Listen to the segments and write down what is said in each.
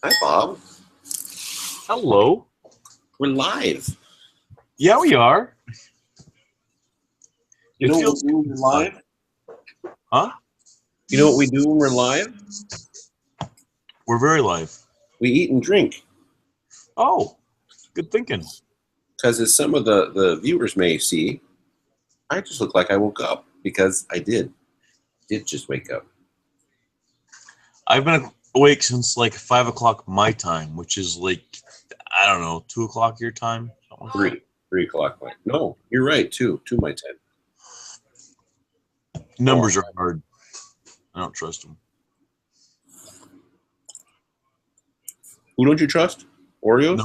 Hi, Bob. Hello. We're live. Yeah, we are. You It know what feels we do when we're live? Huh? You know what we do when we're live? We're very live. We eat and drink. Oh, good thinking. Because as some of the viewers may see, I just look like I woke up because I did just wake up. I've been awake since like 5 o'clock my time, which is like, I don't know, 2 o'clock your time? Something like 3 o'clock. No, you're right, 2 my time. that. Numbers are hard. I don't trust them. Who don't you trust? Oreos?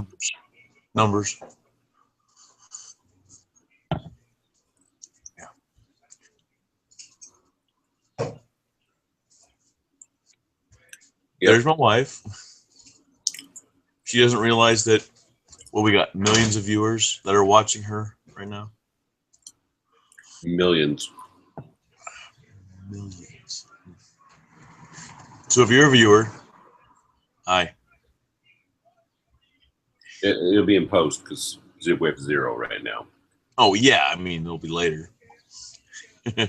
Numbers. Yeah. There's my wife. She doesn't realize that, well, we got millions of viewers that are watching her right now. Millions. Millions. So if you're a viewer, hi. It'll be in post because we have 0 right now. Oh, yeah. I mean, it'll be later. I'm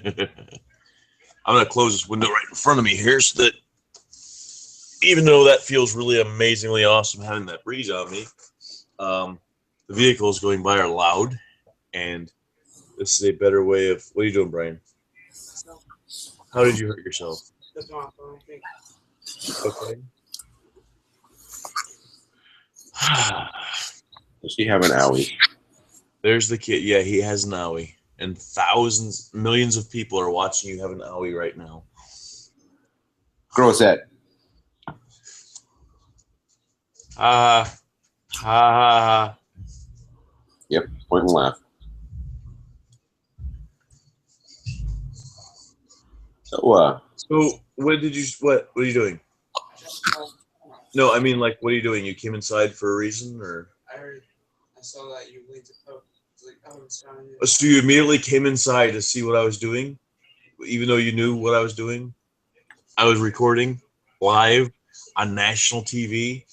going to close this window right in front of me here so that even though that feels really amazingly awesome having that breeze on me, the vehicles going by are loud, and this is a better way of... What are you doing, Brian? How did you hurt yourself? That's my phone. Okay. Does she have an owie? There's the kid. Yeah, he has an owie. And thousands, millions of people are watching you have an owie right now. Grow that. Ha ha. Yep, point and laugh. So, What are you doing? No, I mean, like, what are you doing? You came inside for a reason, or? I saw that you linked a post. Like, oh, it's on you. So you immediately came inside to see what I was doing, even though you knew what I was doing? I was recording live on national TV.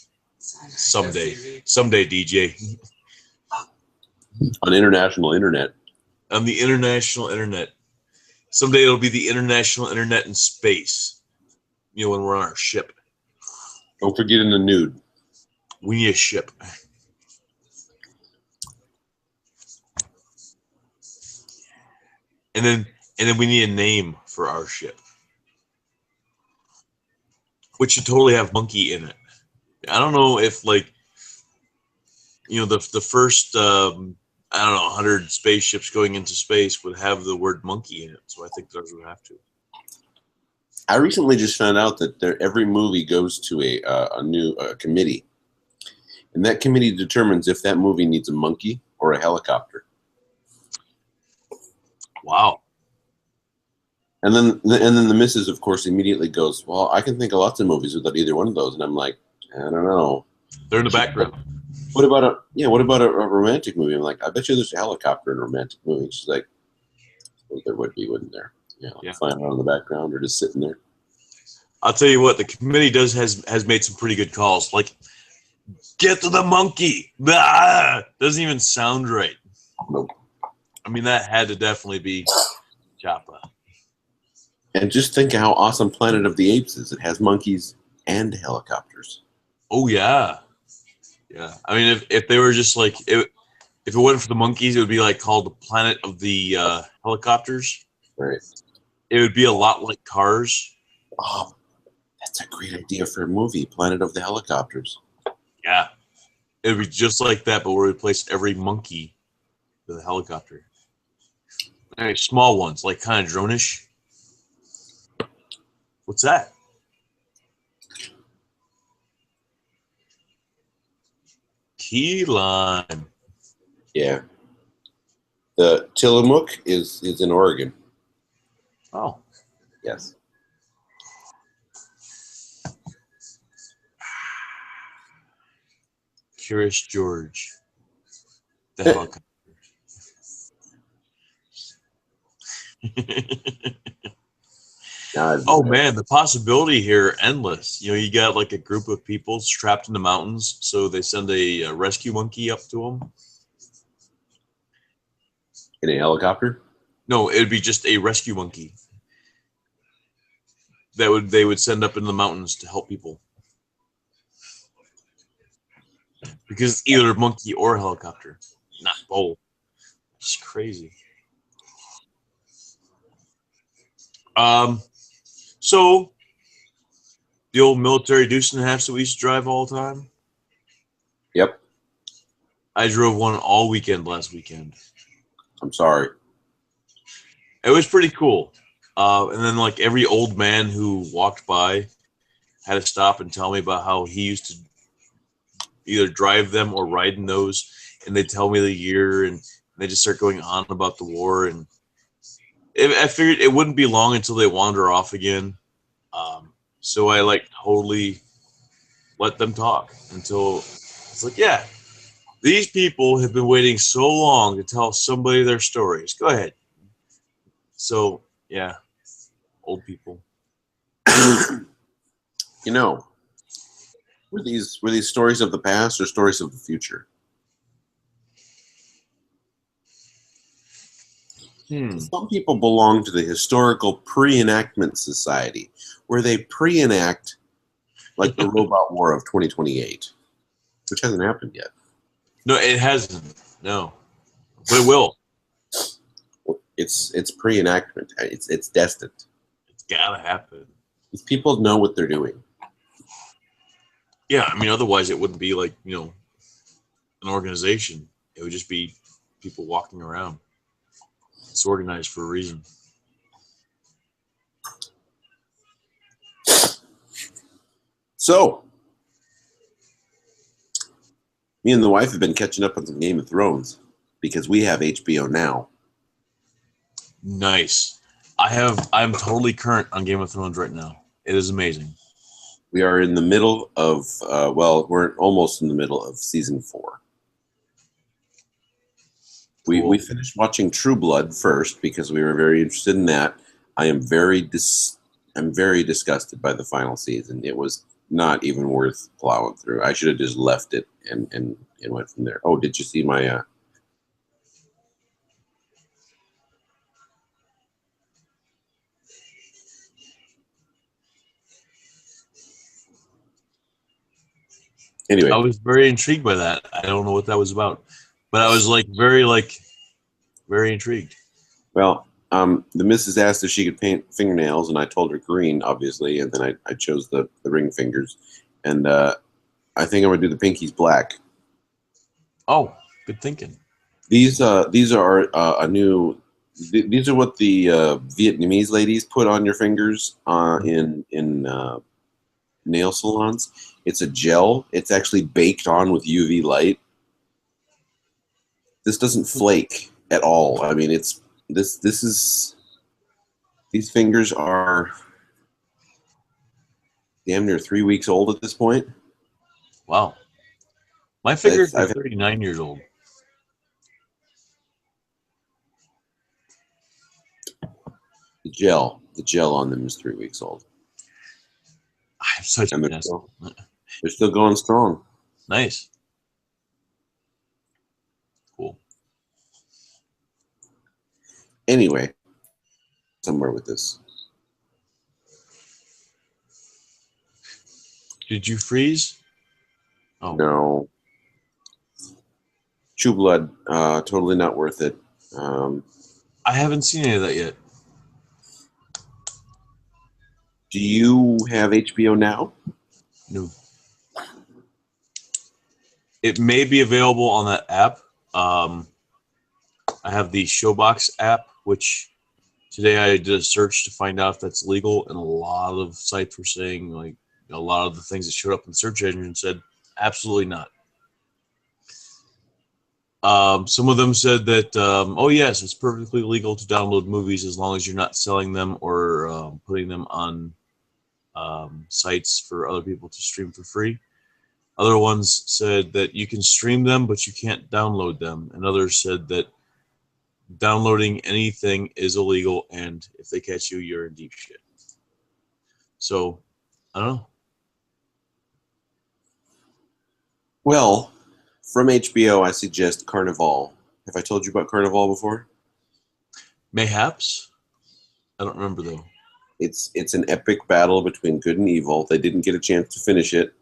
Someday, DJ. on international internet. On the international internet. Someday it'll be the international internet in space. You know, when we're on our ship. Don't forget in the nude. We need a ship. And then we need a name for our ship. Which should totally have monkey in it. I don't know if, like, you know, the first I don't know, 100 spaceships going into space would have the word monkey in it. So I think those would have to. I recently just found out that every movie goes to a new committee, and that committee determines if that movie needs a monkey or a helicopter. Wow. And then the missus, of course, immediately goes, "Well, I can think of lots of movies without either one of those." And I'm like, I don't know. They're in the background. What about a romantic movie? I'm like, I bet you there's a helicopter in a romantic movie. And she's like, well, there would be, wouldn't there? Yeah. Flying around in the background or just sitting there. I'll tell you what, the committee has made some pretty good calls. Like, get to the monkey. Ah! Doesn't even sound right. Nope. I mean, that had to definitely be Joppa. And just think how awesome Planet of the Apes is. It has monkeys and helicopters. Oh, yeah. Yeah. I mean, if they were just like, if it wasn't for the monkeys, it would be like called the Planet of the Helicopters. Right. It would be a lot like Cars. Oh, that's a great idea for a movie, Planet of the Helicopters. Yeah. It would be just like that, but we replace every monkey with a helicopter. Very small ones, like kind of drone-ish. What's that? Key lime. Yeah. The Tillamook is in Oregon. Oh. Yes. Curious George. The helicopter. Oh man, the possibility here are endless. You know, you got like a group of people trapped in the mountains, so they send a rescue monkey up to them. In a helicopter? No, it would be just a rescue monkey that they would send up in the mountains to help people. Because it's either a monkey or a helicopter, not both. It's crazy. So the old military deuce and a half that we used to drive all the time. Yep. I drove one all weekend last weekend. I'm sorry. It was pretty cool. And then like every old man who walked by had to stop and tell me about how he used to either drive them or ride in those, and they tell me the year, and they just start going on about the war. And I figured it wouldn't be long until they wander off again. So I like totally let them talk until it's like, yeah, these people have been waiting so long to tell somebody their stories. Go ahead. So yeah, old people. You know, were these stories of the past or stories of the future? Some people belong to the historical pre-enactment society, where they pre-enact like the robot war of 2028, which hasn't happened yet. No, it hasn't. No, but it will. It's pre-enactment. It's destined. It's gotta happen. These people know what they're doing. Yeah, I mean, otherwise it wouldn't be like, you know, an organization. It would just be people walking around. It's organized for a reason. So, me and the wife have been catching up on some Game of Thrones because we have HBO now. Nice. I'm totally current on Game of Thrones right now. It is amazing. We are in the middle of, we're almost in the middle of season 4. Cool. We finished watching True Blood first because we were very interested in that. I'm very disgusted by the final season. It was not even worth plowing through. I should have just left it and went from there. Oh, did you see my Anyway, I was very intrigued by that. I don't know what that was about, but I was very intrigued. well, the missus asked if she could paint fingernails, and I told her green, obviously, and then I chose the ring fingers, and I think I'm gonna do the pinkies black. Oh, good thinking. These are a new. These are what the Vietnamese ladies put on your fingers in nail salons. It's a gel. It's actually baked on with UV light. This doesn't flake at all. I mean, it's this is these fingers are damn near 3 weeks old at this point. Wow. My fingers are 39 years old. The gel on them is 3 weeks old. I'm such a mess. They're still going strong. Nice. Cool. Anyway, somewhere with this. Did you freeze? Oh no. True Blood, totally not worth it. I haven't seen any of that yet. Do you have HBO now? No. It may be available on that app. I have the Showbox app, which today I did a search to find out if that's legal, and a lot of sites were saying, like, a lot of the things that showed up in the search engine said absolutely not. Some of them said that, oh yes, it's perfectly legal to download movies as long as you're not selling them or putting them on sites for other people to stream for free. Other ones said that you can stream them, but you can't download them. And others said that downloading anything is illegal, and if they catch you, you're in deep shit. So I don't know. Well, from HBO, I suggest Carnival. Have I told you about Carnival before? Mayhaps. I don't remember though. It's an epic battle between good and evil. They didn't get a chance to finish it,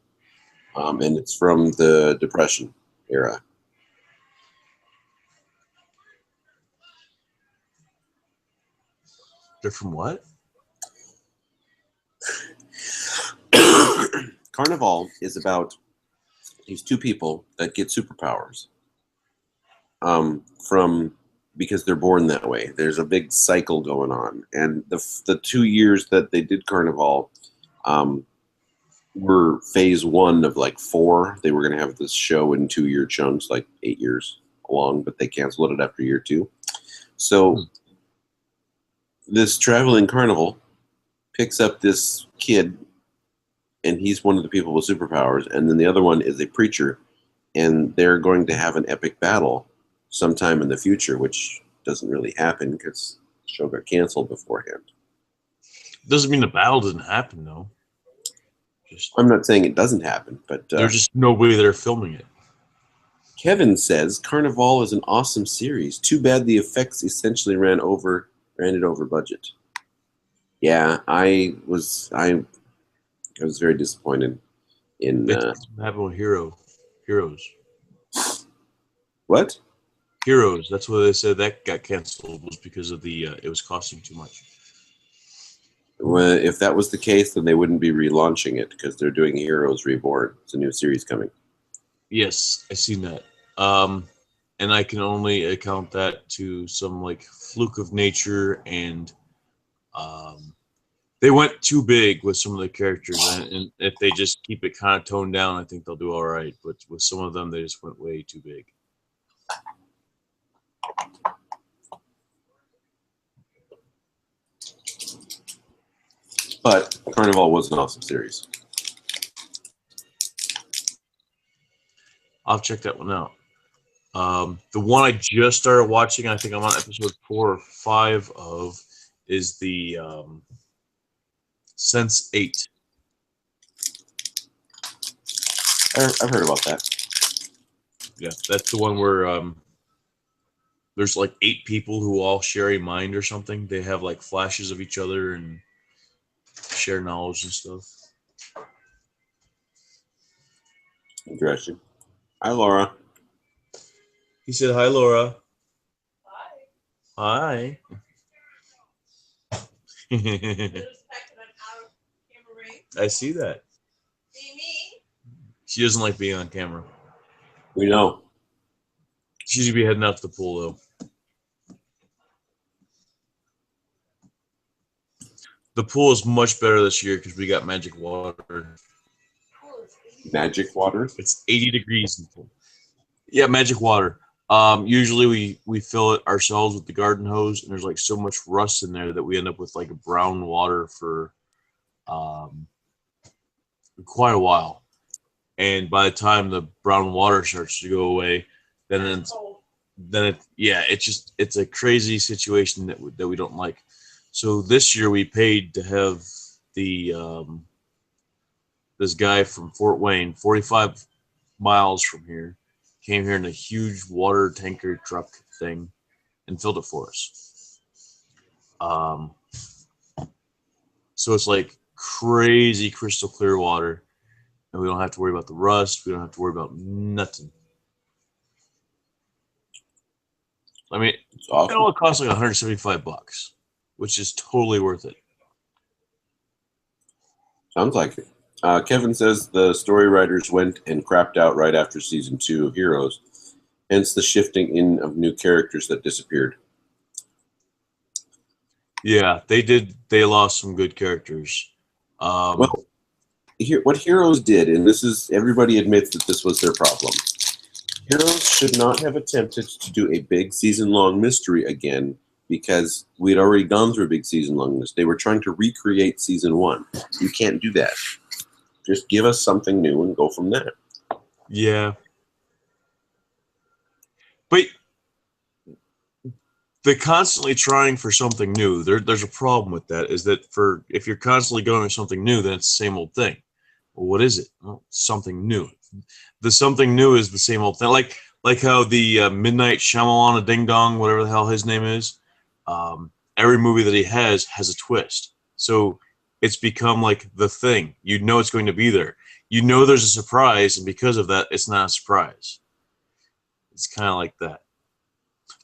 and it's from the Depression era. They're from what? Carnival is about these two people that get superpowers from because they're born that way. There's a big cycle going on, and the 2 years that they did Carnival were phase one of like 4. They were going to have this show in 2-year chunks, like 8 years long, but they canceled it after year 2. So this traveling carnival picks up this kid, and he's one of the people with superpowers, and then the other one is a preacher, and they're going to have an epic battle sometime in the future, which doesn't really happen because the show got canceled beforehand. Doesn't mean the battle doesn't happen though. I'm not saying it doesn't happen, but there's just no way they're filming it. Kevin says Carnival is an awesome series. Too bad the effects essentially ran it over budget. Yeah, I was very disappointed in That's what happened with Heroes. What? Heroes. That's what they said that got canceled was because of the it was costing too much. Well, if that was the case, then they wouldn't be relaunching it because they're doing Heroes Reborn. It's a new series coming. Yes, I seen that. And I can only account that to some like fluke of nature, and they went too big with some of the characters, and if they just keep it kind of toned down, I think they'll do all right. But with some of them, they just went way too big. But Carnival was an awesome series. I'll check that one out. The one I just started watching, I think I'm on episode 4 or 5 of, is the Sense8. I've heard about that. Yeah, that's the one where there's like 8 people who all share a mind or something. They have like flashes of each other and share knowledge and stuff. Interesting. Hi, Laura. He said, "Hi, Laura." Hi. I see that. She doesn't like being on camera. We know. She's gonna be heading out to the pool though. The pool is much better this year because we got magic water. Magic water? It's 80 degrees in the pool. Yeah, magic water. Usually we fill it ourselves with the garden hose, and there's like so much rust in there that we end up with like brown water for quite a while. And by the time the brown water starts to go away, it's a crazy situation that we don't like. So this year we paid to have the this guy from Fort Wayne, 45 miles from here, came here in a huge water tanker truck thing and filled it for us. So it's like crazy crystal clear water, and we don't have to worry about the rust. We don't have to worry about nothing. I mean, It's awesome. it only costs like $175, which is totally worth it. Sounds like it. Kevin says the story writers went and crapped out right after season 2 of Heroes, hence the shifting in of new characters that disappeared. Yeah, they did. They lost some good characters. Well, what Heroes did, and this is everybody admits that this was their problem. Heroes should not have attempted to do a big season-long mystery again because we'd already gone through a big season-long mystery. They were trying to recreate season 1. You can't do that. Just give us something new and go from there. Yeah. But the constantly trying for something new, there's a problem with that. Is that if you're constantly going to something new, then it's the same old thing. Well, what is it? Well, something new. The something new is the same old thing. Like how the Midnight Shyamalan Ding Dong, whatever the hell his name is, every movie that he has a twist. So it's become like the thing. You know it's going to be there. You know there's a surprise, and because of that, it's not a surprise. It's kind of like that.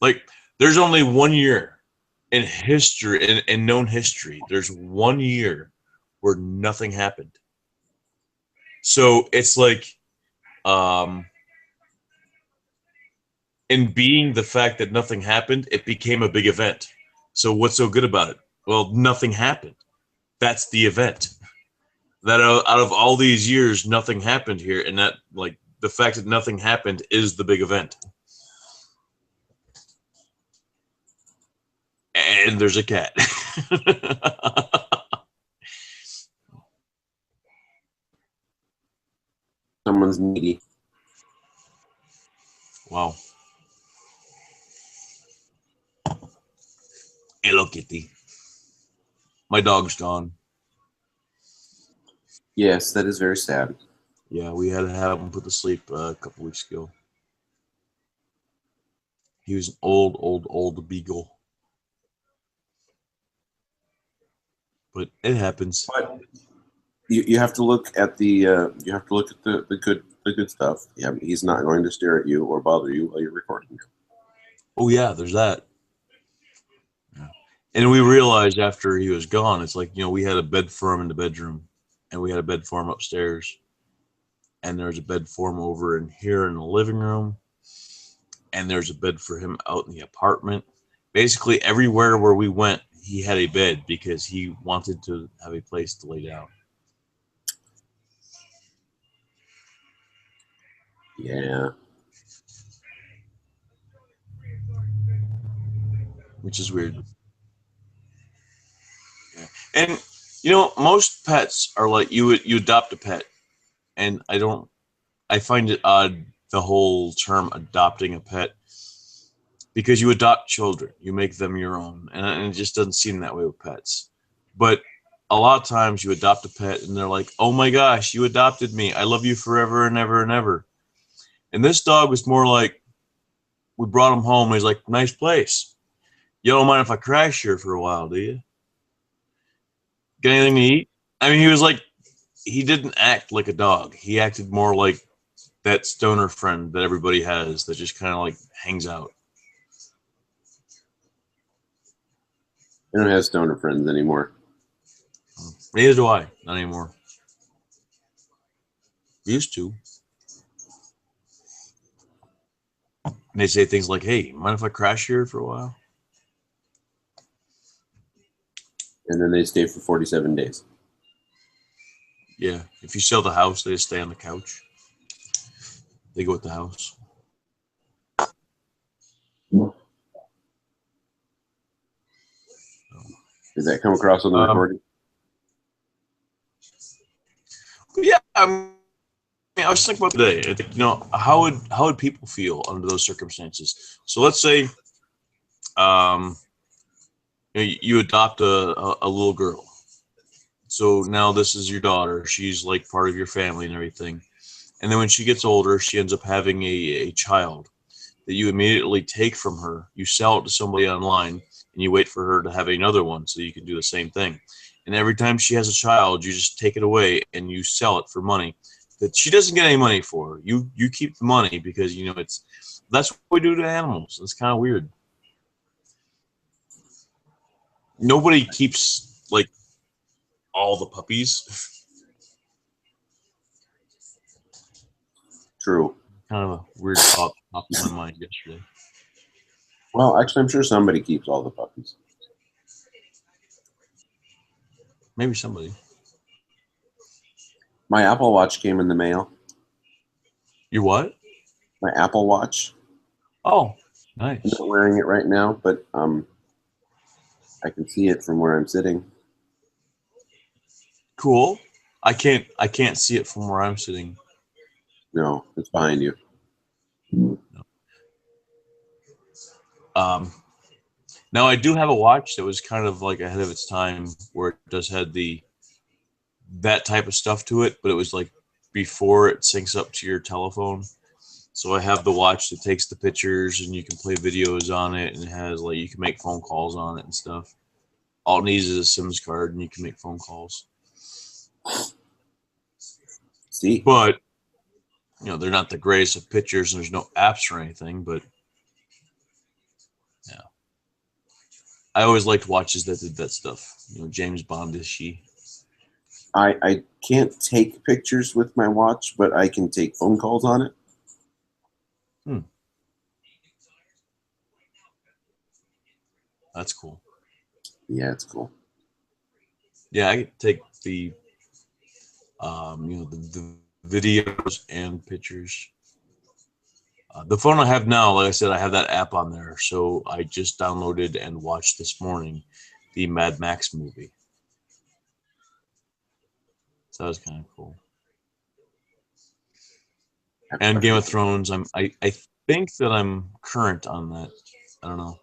Like, there's only 1 year in history, in known history, there's 1 year where nothing happened. So it's like, in being the fact that nothing happened, it became a big event. So what's so good about it? Well, nothing happened. That's the event. That out of all these years, nothing happened here, and that, like, the fact that nothing happened is the big event. And there's a cat. Someone's needy. Wow. Hello, Kitty. My dog's gone. Yes, that is very sad. Yeah, we had to have him put to sleep a couple weeks ago. He was an old beagle. But it happens. But you have to look at the good stuff. Yeah, he's not going to stare at you or bother you while you're recording. Oh yeah, there's that. Yeah. And we realized after he was gone, it's like, we had a bed for him in the bedroom, and we had a bed for him upstairs, and there's a bed for him over in here in the living room, and there's a bed for him out in the apartment. Basically, everywhere where we went, he had a bed because he wanted to have a place to lay down. Yeah. Which is weird. Yeah. And most pets are like you adopt a pet, and I find it odd, the whole term adopting a pet, because you adopt children, you make them your own, and it just doesn't seem that way with pets. But a lot of times you adopt a pet and they're like, "Oh my gosh, you adopted me. I love you forever and ever and ever." And this dog was more like, we brought him home and he's like, "Nice place. You don't mind if I crash here for a while, do you? Get anything to eat?" I mean, he didn't act like a dog. He acted more like that stoner friend that everybody has that just kind of like hangs out. I don't have stoner friends anymore. Neither do I. Not anymore. Used to. And they say things like, "Hey, mind if I crash here for a while?" And then they stay for 47 days. Yeah. If you sell the house, they just stay on the couch. They go with the house. Did that come across on the recording? Yeah, I was thinking about today. I think, how would people feel under those circumstances? So let's say, you adopt a little girl. So now this is your daughter. She's like part of your family and everything. And then when she gets older, she ends up having a child that you immediately take from her. You sell it to somebody online, and you wait for her to have another one so you can do the same thing. And every time she has a child, you just take it away and you sell it for money that she doesn't get any money for. You keep the money because that's what we do to animals. It's kind of weird. Nobody keeps like all the puppies. True. Kind of a weird thought popped in my mind yesterday. Well, actually, I'm sure somebody keeps all the puppies. Maybe somebody. My Apple Watch came in the mail. Your what? My Apple Watch. Oh, I'm nice. not wearing it right now, but I can see it from where I'm sitting. Cool. I can't see it from where I'm sitting. No, it's behind you. Now I do have a watch that was kind of like ahead of its time, where it does had that type of stuff to it, but it was like before it syncs up to your telephone. So I have the watch that takes the pictures and you can play videos on it, and it has like you can make phone calls on it and stuff. All it needs is a SIMS card and you can make phone calls. See, But you know, they're not the greatest of pictures and there's no apps or anything, but yeah. I always liked watches that did that stuff. You know, James Bond-ishy. I can't take pictures with my watch, but I can take phone calls on it. That's cool. Yeah, it's cool. Yeah, I could take the the videos and pictures. The phone I have now, like I said, I have that app on there. So I just downloaded and watched this morning the Mad Max movie. So that was kind of cool. And Game of Thrones, I think that I'm current on that. I don't know.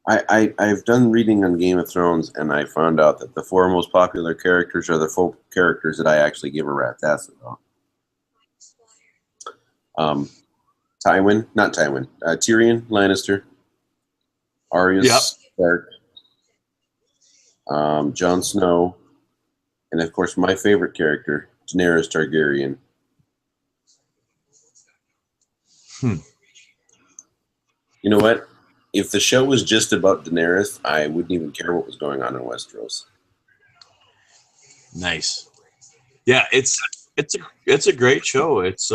I've done reading on Game of Thrones, and I found out that the 4 most popular characters are the 4 characters that I actually give a rat's ass about. Tyrion Lannister, Arya Stark, Jon Snow, and of course my favorite character, Daenerys Targaryen. You know what? If the show was just about Daenerys, I wouldn't even care what was going on in Westeros. Nice. Yeah, it's a great show. It's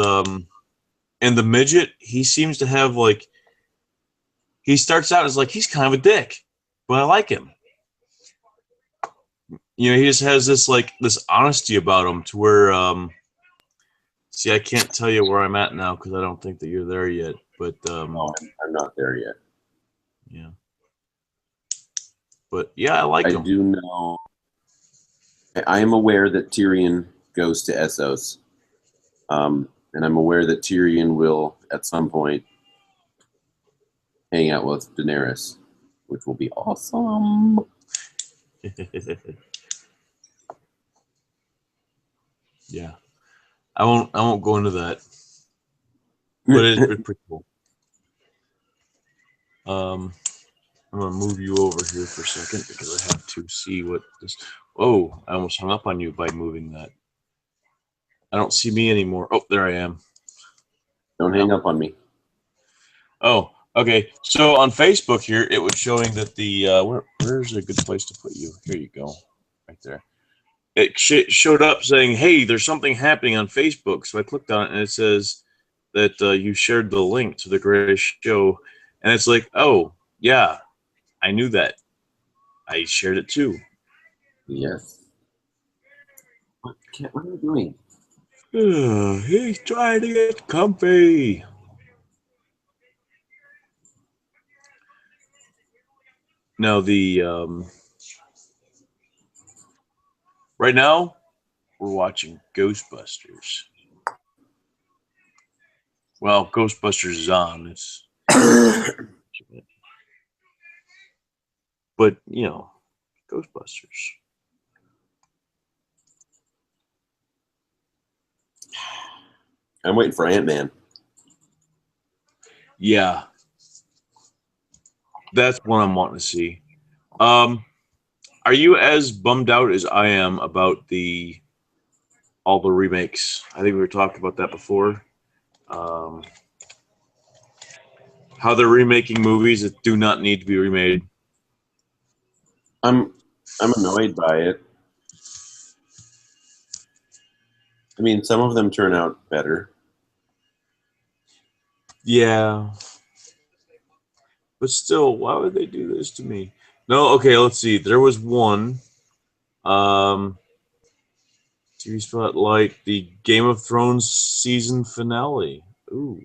and the midget, he seems to have like, he starts out as like he's kind of a dick, but I like him. You know, he just has this like this honesty about him to where see, I can't tell you where I'm at now because I don't think that you're there yet. But No, I'm not there yet. Yeah. But yeah, I like him. I do know. I am aware that Tyrion goes to Essos. And I'm aware that Tyrion will, at some point, hang out with Daenerys, which will be awesome. Yeah. I won't go into that. But it's pretty cool. I'm gonna move you over here for a second because I have to see what this. Oh, I almost hung up on you by moving that. I don't see me anymore. Oh, there I am. Don't hang up on me. Oh, okay. So on Facebook here, it was showing that the where's a good place to put you? Here you go, right there. It showed up saying, "Hey, there's something happening on Facebook." So I clicked on it, and it says that you shared the link to the greatest show, and it's like, oh yeah, I knew that. I shared it too. Yes. What are you doing? He's trying to get comfy. Now the right now we're watching Ghostbusters. Well, Ghostbusters is on. It's but you know, Ghostbusters. I'm waiting for Ant-Man. Yeah, that's what I'm wanting to see. Are you as bummed out as I am about all the remakes? I think we were talking about that before. How they're remaking movies that do not need to be remade. I'm annoyed by it. I mean, some of them turn out better. Yeah. But still, why would they do this to me? No, okay, let's see. There was one TV spotlight, the Game of Thrones season finale. Ooh.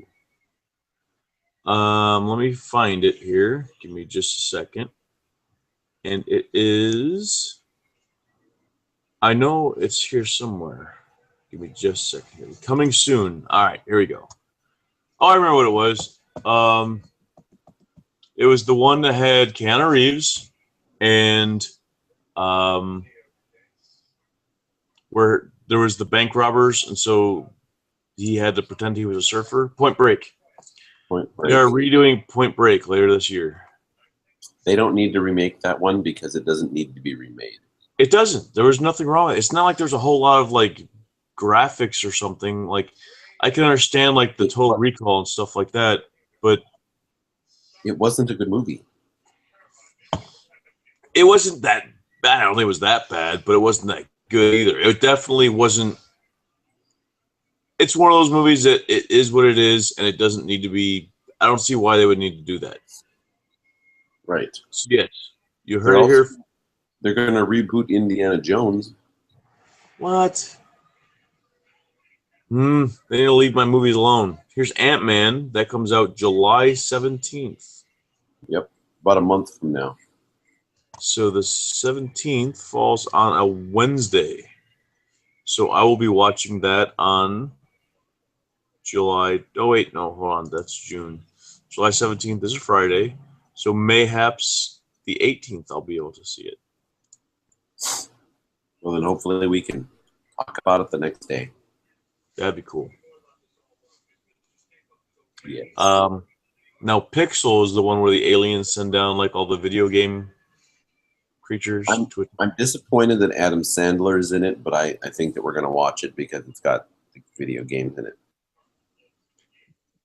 Let me find it here. Give me just a second. And it is, I know it's here somewhere. Give me just a second. Coming soon. All right, here we go. Oh, I remember what it was. It was the one that had Keanu Reeves and where there was the bank robbers, and so he had to pretend he was a surfer. Point Break. Point Break. They're redoing Point Break later this year. They don't need to remake that one because it doesn't need to be remade. It doesn't. There was nothing wrong with it. It's not like there's a whole lot of like graphics or something. Like I can understand like the Total Recall and stuff like that, but it wasn't a good movie. It wasn't that bad. I don't think it was that bad, but it wasn't that good either. It definitely wasn't. It's one of those movies that it is what it is, and it doesn't need to be. I don't see why they would need to do that. Right. So yes, you heard it here. They're going to reboot Indiana Jones. What? They need to leave my movies alone. Here's Ant-Man. That comes out July 17th. Yep, about a month from now. So the 17th falls on a Wednesday. So I will be watching that on July. Oh, wait, no, hold on. That's June. July 17th is a Friday. So mayhaps the 18th I'll be able to see it. Well, then hopefully we can talk about it the next day. That'd be cool. Yeah. Now, Pixel is the one where the aliens send down like all the video game creatures. I'm disappointed that Adam Sandler is in it, but I think that we're going to watch it because it's got like, video games in it.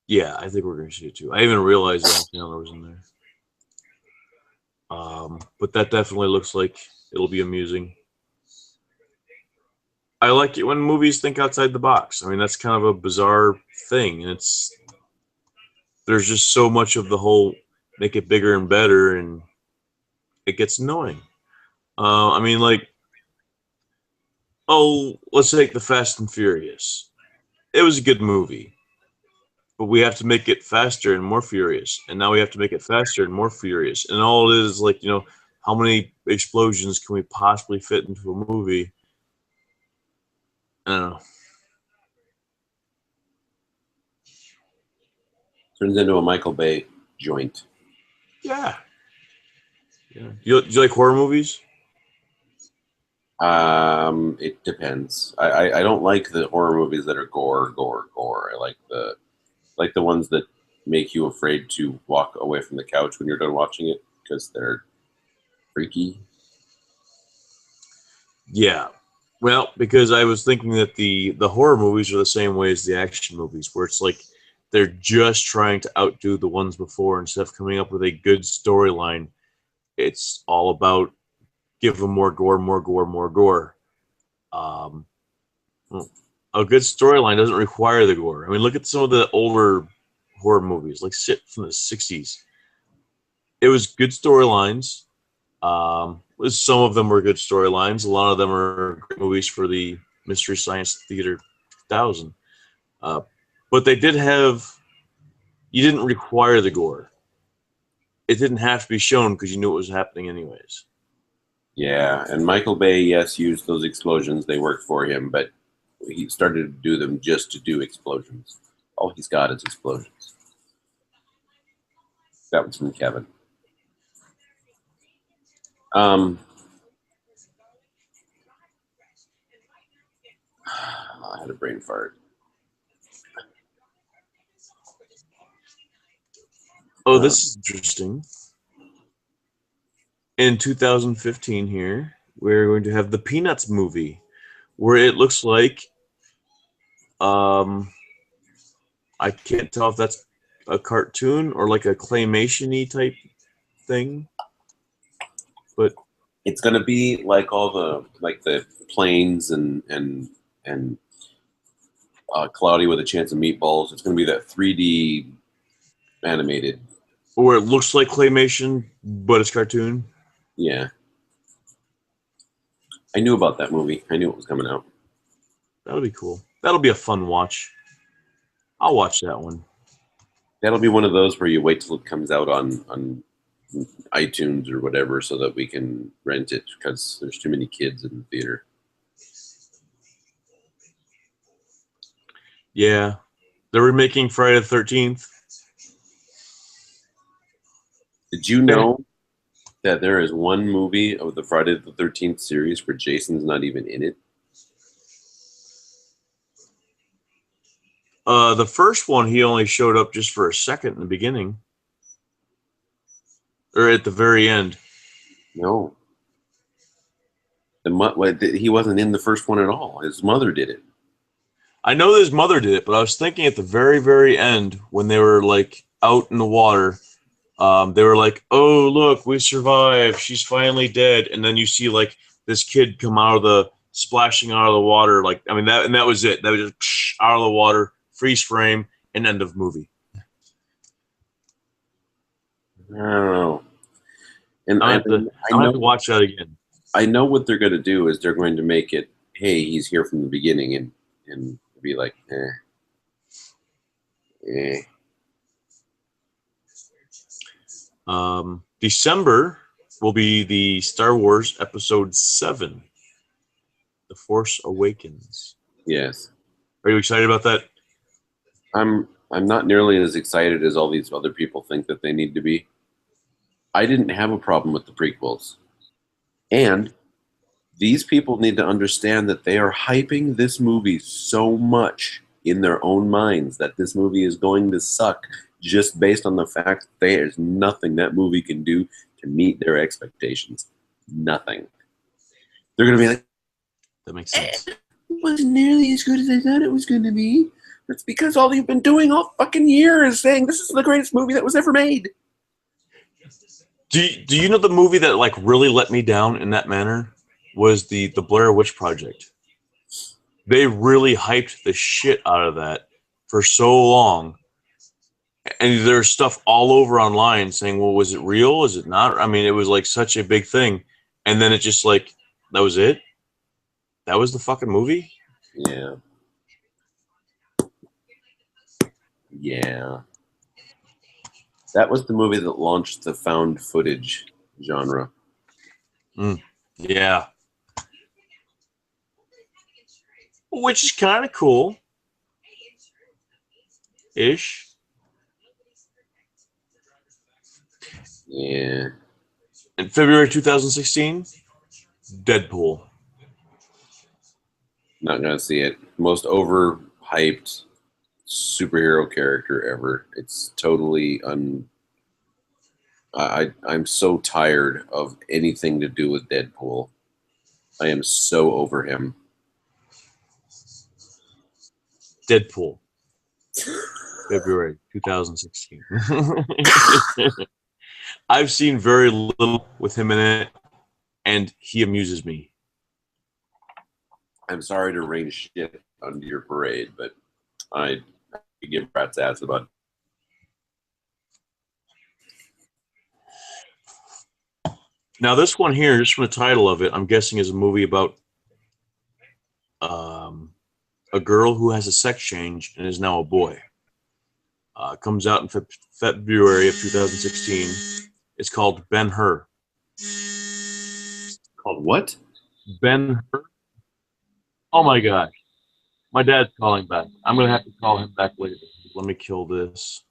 Yeah, I think we're going to see it too. I even realized Adam Sandler was in there. But that definitely looks like it'll be amusing. I like it when movies think outside the box. I mean, that's kind of a bizarre thing, and there's just so much of the whole make it bigger and better, and it gets annoying. I mean, like, let's take the Fast and Furious. It was a good movie, but we have to make it faster and more furious, and now we have to make it faster and more furious, and all it is like, how many explosions can we possibly fit into a movie? I don't know. Turns into a Michael Bay joint. Yeah. Do you like horror movies? It depends. I don't like the horror movies that are gore. I like the ones that make you afraid to walk away from the couch when you're done watching it because they're freaky. Yeah. Well, because I was thinking that the horror movies are the same way as the action movies, where it's like they're just trying to outdo the ones before instead of coming up with a good storyline. It's all about give them more gore, more gore, more gore. A good storyline doesn't require the gore. I mean, look at some of the older horror movies, like shit from the 60s. It was good storylines. Some of them were good storylines. A lot of them are great movies for the Mystery Science Theater 2000. But they did have... You didn't require the gore. It didn't have to be shown because you knew it was happening anyways. Yeah, and Michael Bay, yes, used those explosions. They worked for him, but he started to do them just to do explosions. All he's got is explosions. That was from Kevin. I had a brain fart. Oh, this is interesting. In 2015 here, we're going to have the Peanuts movie, where it looks like, I can't tell if that's a cartoon or like a claymation-y type thing, but it's going to be like all the planes and Cloudy with a Chance of Meatballs. It's going to be that 3D animated. Where it looks like claymation, but it's cartoon. Yeah. I knew about that movie. I knew it was coming out. That'll be cool. That'll be a fun watch. I'll watch that one. That'll be one of those where you wait till it comes out on iTunes or whatever so that we can rent it because there's too many kids in the theater. Yeah. They're remaking Friday the 13th. Did you know that there is one movie of the Friday the 13th series where Jason's not even in it? The first one, he only showed up just for a second in the beginning. Or at the very end. No. He wasn't in the first one at all. His mother did it. I know that his mother did it, but I was thinking at the very, very end when they were like out in the water, they were like, "Oh, look, we survived. She's finally dead." And then you see like this kid come out of the splashing out of the water. Like, I mean, that was it. That was just out of the water, freeze frame, and end of movie. I don't know. And I have to watch that again. I know what they're going to do is they're going to make it, hey, he's here from the beginning, and be like, December will be the Star Wars Episode 7, The Force Awakens. Yes. Are you excited about that? I'm not nearly as excited as all these other people think that they need to be. I didn't have a problem with the prequels. And these people need to understand that they are hyping this movie so much in their own minds that this movie is going to suck just based on the fact that there's nothing that movie can do to meet their expectations. Nothing. They're going to be like, that makes sense. It wasn't nearly as good as I thought it was going to be. That's because all you've been doing all fucking year is saying this is the greatest movie that was ever made. Do you know the movie that like really let me down in that manner was the Blair Witch Project? They really hyped the shit out of that for so long, and there's stuff all over online saying, "Well, was it real? Is it not?" I mean, it was like such a big thing, and then it just like that was it. That was the fucking movie. Yeah. Yeah. That was the movie that launched the found footage genre. Yeah. Which is kind of cool. Ish. Yeah. In February 2016, Deadpool. Not gonna see it. Most overhyped superhero character ever. It's totally I'm so tired of anything to do with Deadpool. I am so over him. Deadpool. February 2016. I've seen very little with him in it, and he amuses me. I'm sorry to rain shit onto your parade, but I give rat's ass about it. Now, this one here, just from the title of it, I'm guessing is a movie about a girl who has a sex change and is now a boy. Comes out in February of 2016. It's called Ben-Hur. Called what? Ben-Hur. Oh my gosh. My dad's calling back. I'm going to have to call him back later. Let me kill this.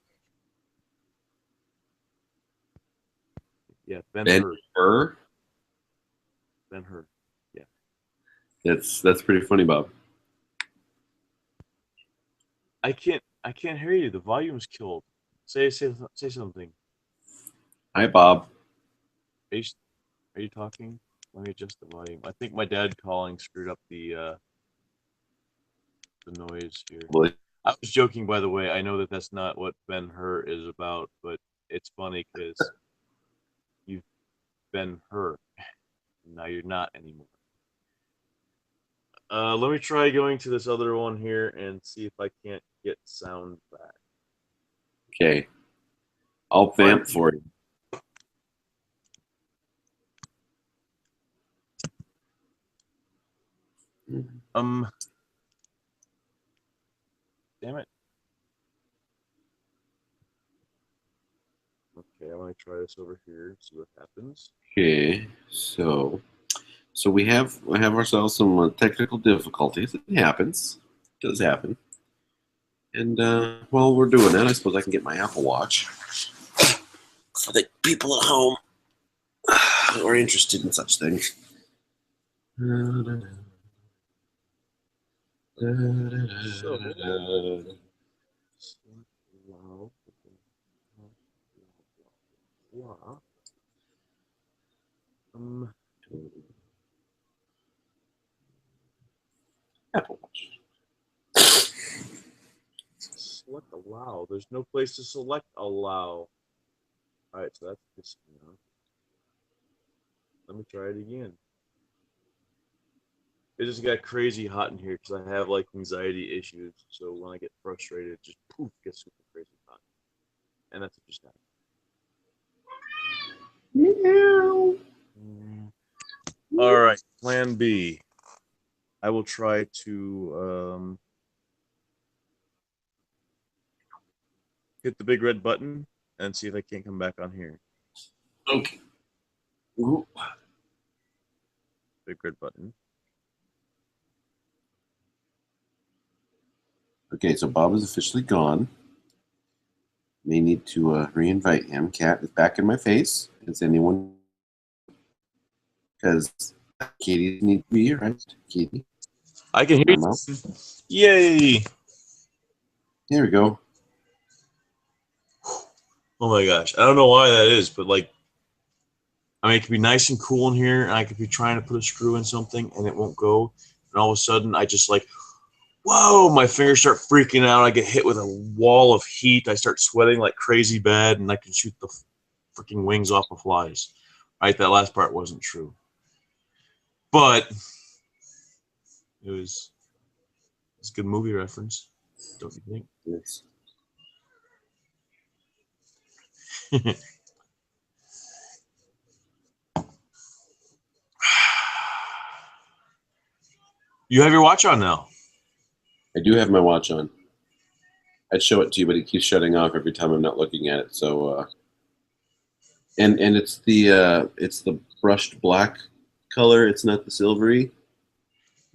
Yeah, Ben-Hur. Ben-Hur? Ben-Hur. Yeah. That's pretty funny, Bob. I can't hear you. The volume's killed. Say something. Hi, Bob. Are you talking? Let me adjust the volume. I think my dad calling screwed up the noise here. Well, I was joking, by the way. I know that that's not what Ben-Hur is about, but it's funny because you've been her. Now you're not anymore. Let me try going to this other one here and see if I can't get sound back. Okay. I'll vamp for you. Damn it. Okay, I want to try this over here, see what happens. Okay, so we have ourselves some technical difficulties. It happens. It does happen. And while we're doing that, I suppose I can get my Apple Watch. for the people at home who are interested in such things. Apple Watch. Select allow. There's no place to select allow. All right, so that's this. Let me try it again. It just got crazy hot in here because I have like anxiety issues. So when I get frustrated, it just poof gets super crazy hot, and that's what just happened. Meow. All right, Plan B. I will try to hit the big red button and see if I can't come back on here. Okay. Ooh. Big red button. Okay, so Bob is officially gone. May need to re-invite him. Cat is back in my face. Is anyone? Because Katie needs to be here, right? Katie. I can hear you. Yay! There we go. Oh my gosh. I don't know why that is, but like, I mean, it could be nice and cool in here, and I could be trying to put a screw in something, and it won't go. And all of a sudden, I just like, whoa, my fingers start freaking out. I get hit with a wall of heat. I start sweating like crazy bad, and I can shoot the freaking wings off of flies. Right? That last part wasn't true. But it was a good movie reference, don't you think? Yes. You have your watch on now. I do have my watch on. I'd show it to you, but it keeps shutting off every time I'm not looking at it. So, and it's the brushed black color. It's not the silvery.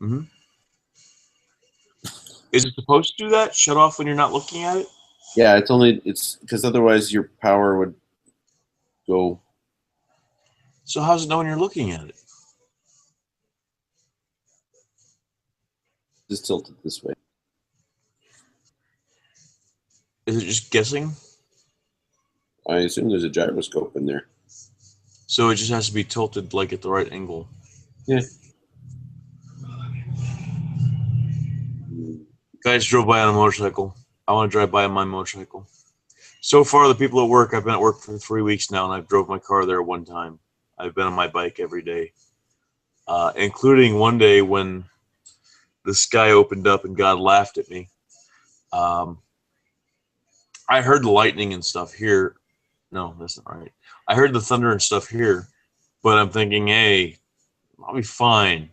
Mm-hmm. Is it supposed to do that? Shut off when you're not looking at it? Yeah, it's because otherwise your power would go. So how's it know when you're looking at it? Just tilted this way. Is it just guessing? I assume there's a gyroscope in there. So it just has to be tilted like at the right angle. Yeah. Guys drove by on a motorcycle. I want to drive by on my motorcycle. So far, the people at work, I've been at work for 3 weeks now, and I've drove my car there one time. I've been on my bike every day, including one day when the sky opened up and God laughed at me. I heard the lightning and stuff here. No, that's not right. I heard the thunder and stuff here, but I'm thinking, hey, I'll be fine.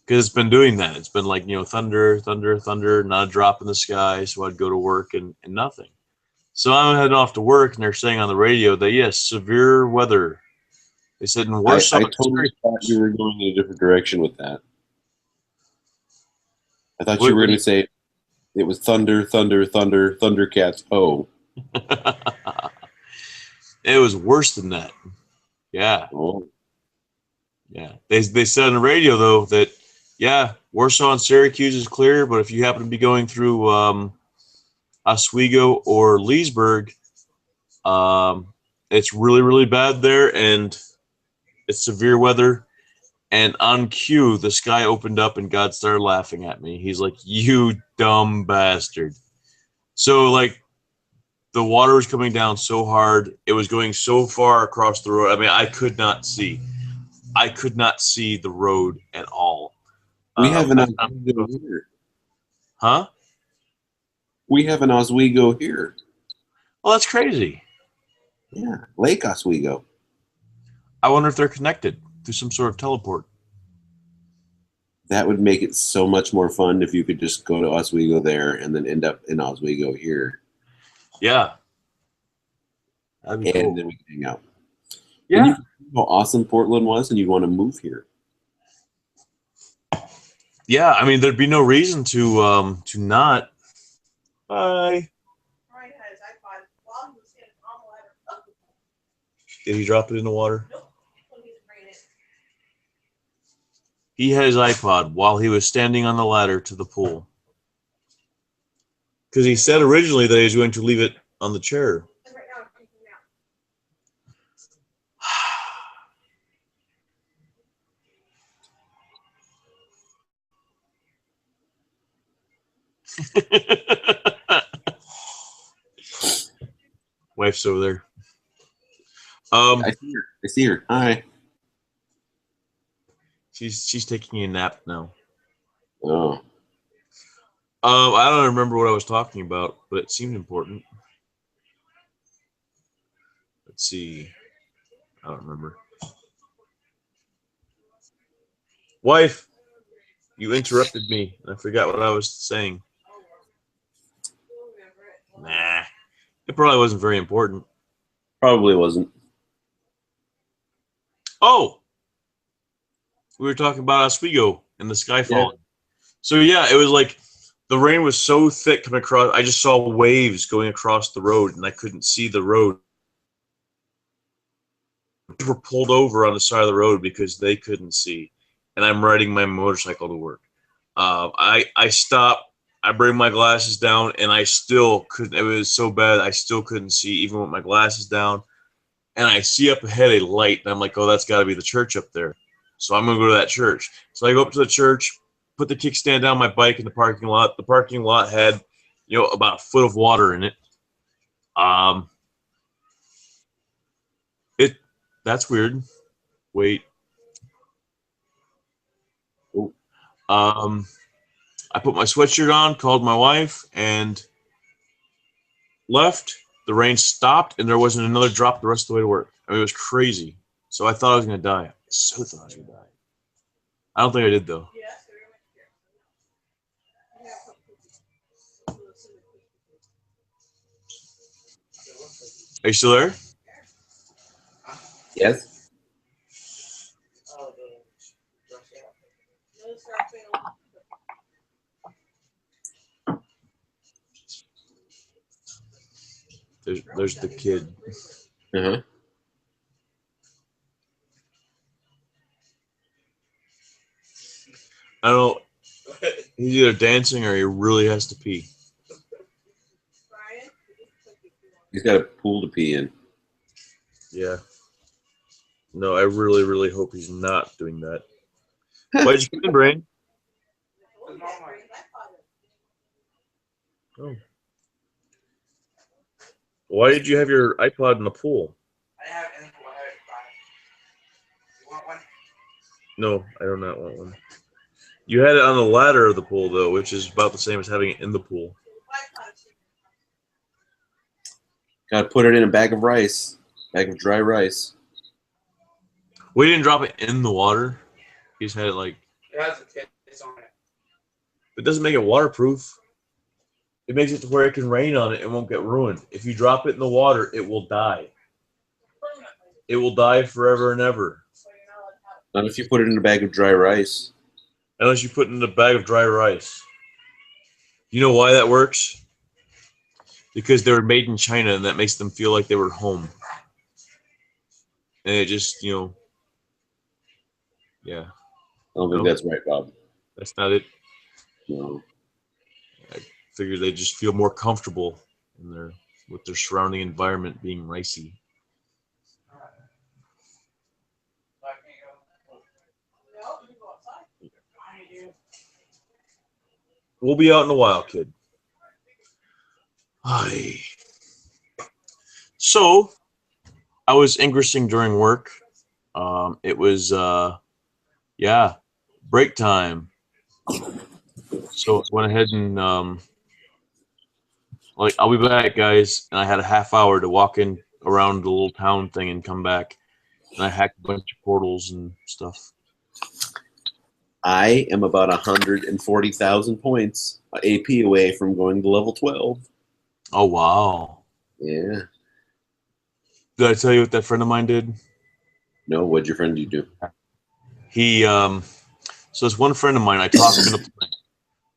Because it's been doing that. It's been like, thunder, thunder, thunder, not a drop in the sky. So I'd go to work and nothing. So I'm heading off to work, and they're saying on the radio that, yes, severe weather. They said in Warsaw. I totally thought you were going in a different direction with that. I thought you were going to say it was thunder, thunder, thunder, Thundercats, ho. It was worse than that. Yeah. Oh. Yeah. They said on the radio, though, that, yeah, Warsaw and Syracuse is clear, but if you happen to be going through Oswego or Leesburg, it's really, really bad there, and it's severe weather. And on cue, the sky opened up, and God started laughing at me. He's like, you dumb bastard. So, like, the water was coming down so hard. It was going so far across the road. I mean, I could not see. I could not see the road at all. We have an Oswego here. Huh? We have an Oswego here. Well, that's crazy. Yeah, Lake Oswego. I wonder if they're connected through some sort of teleport. That would make it so much more fun if you could just go to Oswego there and then end up in Oswego here. Yeah. That'd be cool. And then we can hang out. Yeah. And you know how awesome Portland was, and you'd want to move here. Yeah, I mean, there'd be no reason to not. Bye. Did he drop it in the water? He had his iPod while he was standing on the ladder to the pool. Because he said originally that he was going to leave it on the chair. Wife's over there. I see her. Hi. She's taking a nap now. Oh. I don't remember what I was talking about, but it seemed important. Let's see. I don't remember. Wife, you interrupted me. I forgot what I was saying. Nah. It probably wasn't very important. Probably wasn't. Oh! We were talking about Oswego and the sky falling. So, yeah, it was like the rain was so thick coming across. I just saw waves going across the road, and I couldn't see the road. We were pulled over on the side of the road because they couldn't see. And I'm riding my motorcycle to work. I stop. I bring my glasses down, and I still couldn't. It was so bad, I still couldn't see, even with my glasses down. And I see up ahead a light, and I'm like, oh, that's got to be the church up there. So I'm going to go to that church. So I go up to the church, put the kickstand down my bike in the parking lot. The parking lot had, about a foot of water in it. That's weird. Wait. I put my sweatshirt on, called my wife, and left. The rain stopped, and there wasn't another drop the rest of the way to work. I mean, it was crazy. So I thought I was going to die. I so thought I was going to die. I don't think I did, though. Are you still there? Yes. There's the kid. Uh-huh. I don't know. He's either dancing or he really has to pee. He's got a pool to pee in. Yeah. No, I really, really hope he's not doing that. Why'd you come in, Brain? Oh. Why did you have your iPod in the pool? I have it in the pool. I have it by. You want one? No, I do not want one. You had it on the ladder of the pool, though, which is about the same as having it in the pool. Got to put it in a bag of rice. Bag of dry rice. We didn't drop it in the water. He just had it like... It has a case on it. It doesn't make it waterproof. It makes it to where it can rain on it and won't get ruined. If you drop it in the water, it will die. It will die forever and ever. Not if you put it in a bag of dry rice. Unless you put it in a bag of dry rice. You know why that works? Because they were made in China, and that makes them feel like they were home. And it just, yeah. I don't think that's right, Bob. That's not it. No. I figure they just feel more comfortable in with their surrounding environment being ricey. We'll be out in a while, kid. Aye. So, I was ingressing during work. It was, break time. So I went ahead and, I'll be back, guys. And I had a half hour to walk in around the little town thing and come back. And I hacked a bunch of portals and stuff. I am about 140,000 points AP away from going to level 12. Oh, wow. Yeah. Did I tell you what that friend of mine did? No, what'd your friend do? He, so this one friend of mine, I talked him into playing.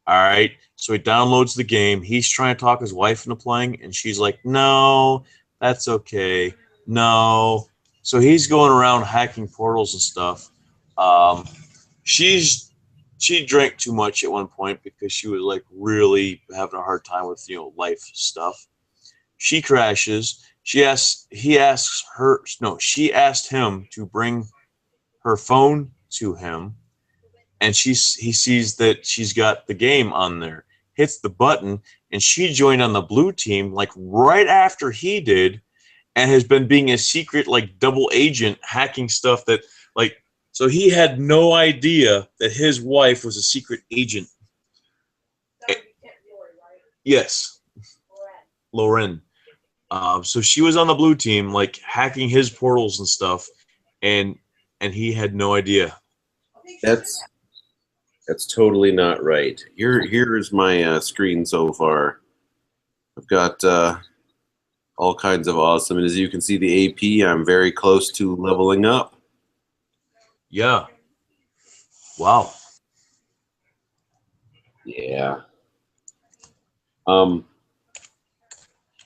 All right. So he downloads the game. He's trying to talk his wife into playing, and she's like, no, that's okay. No, So he's going around hacking portals and stuff. She drank too much at one point because she was like really having a hard time with life stuff. She crashes. She asked him to bring her phone to him, and he sees that she's got the game on there. Hits the button, and she joined on the blue team like right after he did, and has been being a secret like double agent hacking stuff that like. So he had no idea that his wife was a secret agent. Yes, Lauren. So she was on the blue team, like hacking his portals and stuff, and he had no idea. That's totally not right. Here's my screen so far. I've got all kinds of awesome, and as you can see, the AP, I'm very close to leveling up. Yeah. Wow. Yeah.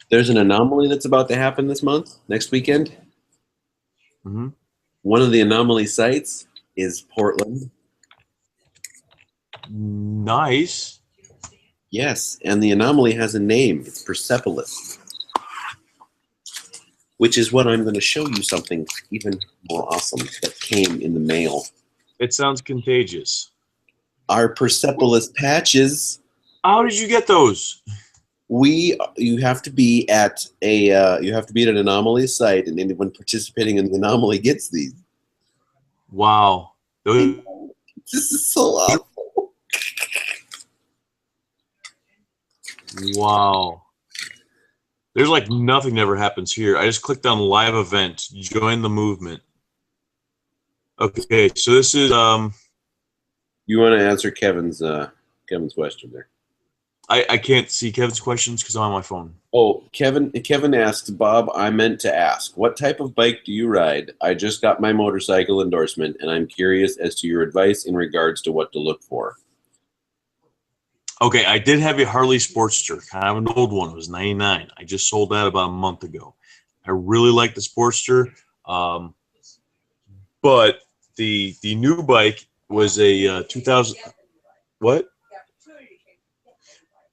There's an anomaly that's about to happen this month, next weekend. Mm-hmm. One of the anomaly sites is Portland. Nice. Yes, and the anomaly has a name. It's Persepolis, which is what I'm going to show you something even more awesome that came in the mail. It sounds contagious. Our Persepolis patches. How did you get those? You have to be at an anomaly site, and anyone participating in the anomaly gets these. Wow. This is so awful. Wow. There's like nothing never happens here. I just clicked on live event, join the movement. Okay, so this is You want to answer Kevin's question there? I can't see Kevin's questions because I'm on my phone. Oh, Kevin asks, Bob, I meant to ask, what type of bike do you ride? I just got my motorcycle endorsement, and I'm curious as to your advice in regards to what to look for. Okay, I did have a Harley Sportster, kind of an old one. It was 99. I just sold that about a month ago. I really like the Sportster, but the new bike was a 2000. What?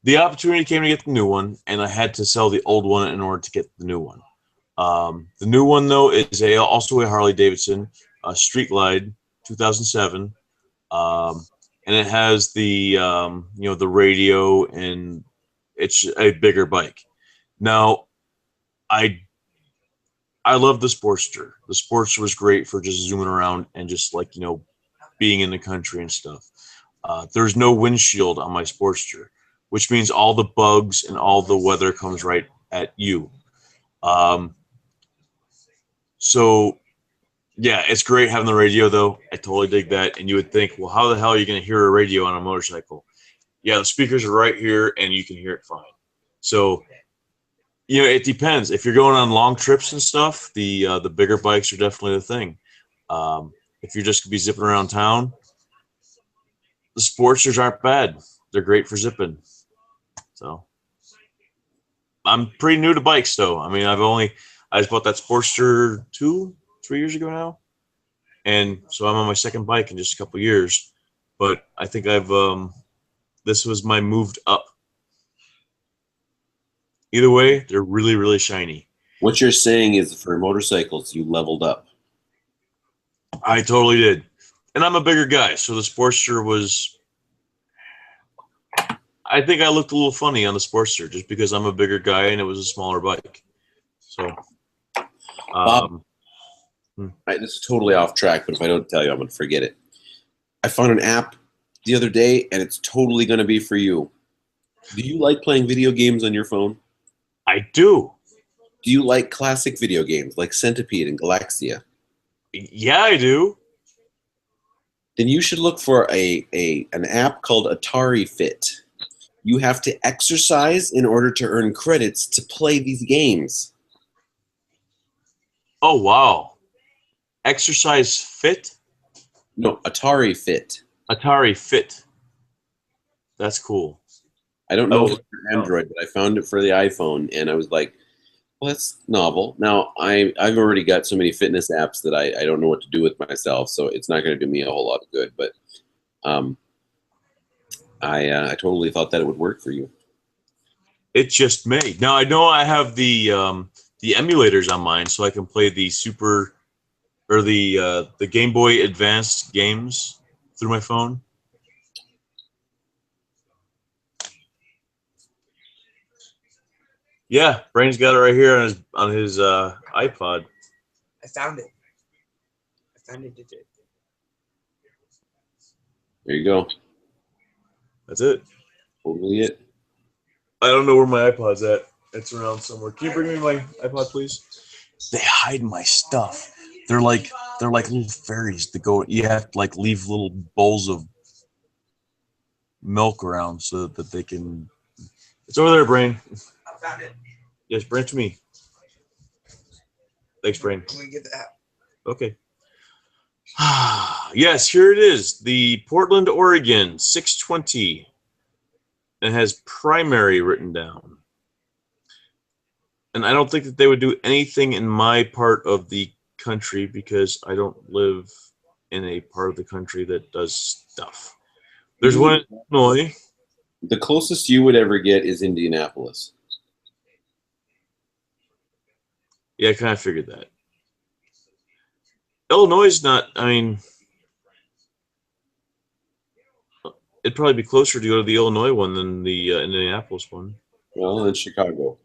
The opportunity came to get the new one, and I had to sell the old one in order to get the new one. The new one, though, is also a Harley Davidson Street Glide 2007, and it has the the radio, and it's a bigger bike. Now, I love the Sportster. The Sportster was great for just zooming around and just like being in the country and stuff. There's no windshield on my Sportster, which means all the bugs and all the weather comes right at you. So, yeah, it's great having the radio, though. I totally dig that. And you would think, well, how the hell are you going to hear a radio on a motorcycle? Yeah, the speakers are right here, and you can hear it fine. So, it depends. If you're going on long trips and stuff, the bigger bikes are definitely the thing. If you're just going to be zipping around town, the Sportsters aren't bad. They're great for zipping. So I'm pretty new to bikes, though. I mean, I just bought that Sportster 3 years ago now, and so I'm on my second bike in just a couple years. But I think this was my moved up. Either way, they're really, really shiny. What you're saying is for motorcycles, you leveled up. I totally did. And I'm a bigger guy, so the Sportster was... I think I looked a little funny on the Sportster just because I'm a bigger guy and it was a smaller bike. So... Bob, this is totally off track, but if I don't tell you, I'm going to forget it. I found an app the other day, and it's totally going to be for you. Do you like playing video games on your phone? I do. Do you like classic video games like Centipede and Galaxia? Yeah, I do. Then you should look for an app called Atari Fit. You have to exercise in order to earn credits to play these games. Oh, wow. Exercise Fit? No, Atari Fit. Atari Fit. That's cool. I don't know if it's for Android, but I found it for the iPhone, and I was like, Well, that's novel. Now, I've already got so many fitness apps that I don't know what to do with myself, so it's not going to do me a whole lot of good. But um, I totally thought that it would work for you. It just may. Now I know I have the emulators on mine, so I can play the Super or the Game Boy Advanced games through my phone. Yeah, Brain's got it right here on his iPod. I found it. I found it. There you go. That's it. Totally it. I don't know where my iPod's at. It's around somewhere. Can you bring me my iPod, please? They hide my stuff. They're like little fairies that go. You have to like leave little bowls of milk around so that they can. It's over there, Brain. I found it. Yes, bring it to me. Thanks, Brain. I'm gonna get that. Okay. Yes, here it is. The Portland, Oregon, 620. It has primary written down. And I don't think that they would do anything in my part of the country because I don't live in a part of the country that does stuff. There's one in Illinois. The closest you would ever get is Indianapolis. Yeah, I kind of figured that. Illinois is not, I mean, it'd probably be closer to go to the Illinois one than the Indianapolis one. Well, in Chicago.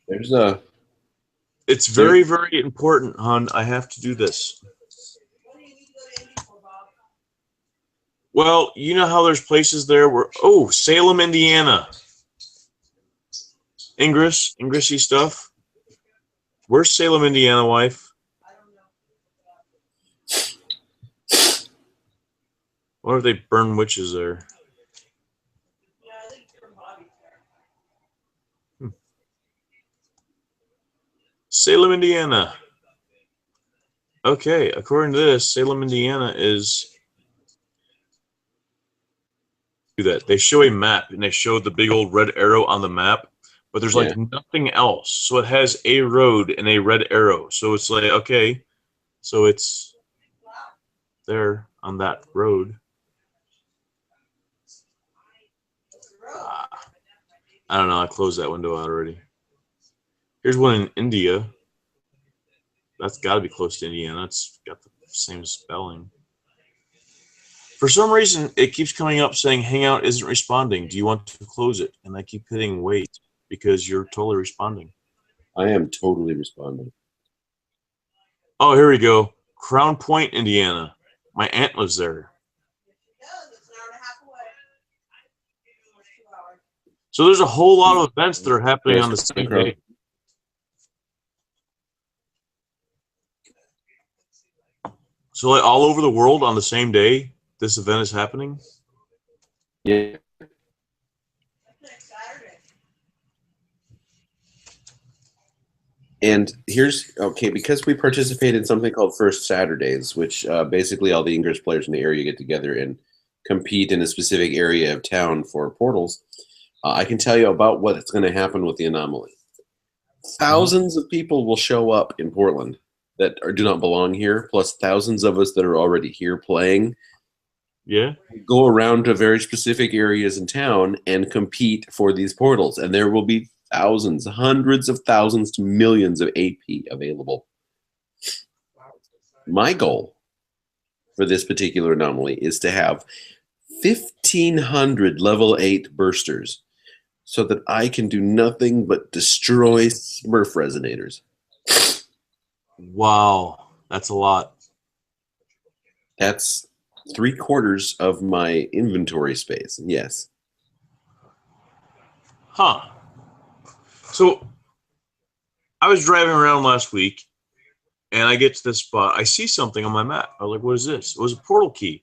There's It's very, very important, hon. I have to do this. Well, you know how there's places there where, oh, Salem, Indiana. Ingressy stuff. Where's Salem, Indiana, wife? What if they burn witches there? Salem, Indiana. Okay, according to this, Salem, Indiana is do that. They show a map and they show the big old red arrow on the map, but there's like nothing else. So it has a road and a red arrow. So it's like, okay, so it's there on that road. I don't know. I closed that window out already. Here's one in India. That's got to be close to Indiana. It's got the same spelling. For some reason, it keeps coming up saying Hangout isn't responding. Do you want to close it? And I keep hitting wait because you're totally responding. I am totally responding. Oh, here we go. Crown Point, Indiana. My aunt lives there. So there's a whole lot of events that are happening on the same day. So like all over the world on the same day, this event is happening? Yeah. And here's, okay, because we participate in something called First Saturdays, which basically all the Ingress players in the area get together and compete in a specific area of town for portals, I can tell you about what's going to happen with the anomaly. Thousands of people will show up in Portland that do not belong here, plus thousands of us that are already here playing. Yeah. Go around to very specific areas in town and compete for these portals. And there will be thousands, hundreds of thousands to millions of AP available. My goal for this particular anomaly is to have 1,500 level 8 bursters so that I can do nothing but destroy Smurf resonators. Wow, that's a lot. That's 3/4 of my inventory space. Yes. Huh. So I was driving around last week and I get to this spot. I see something on my map. I was like, what is this? It was a portal key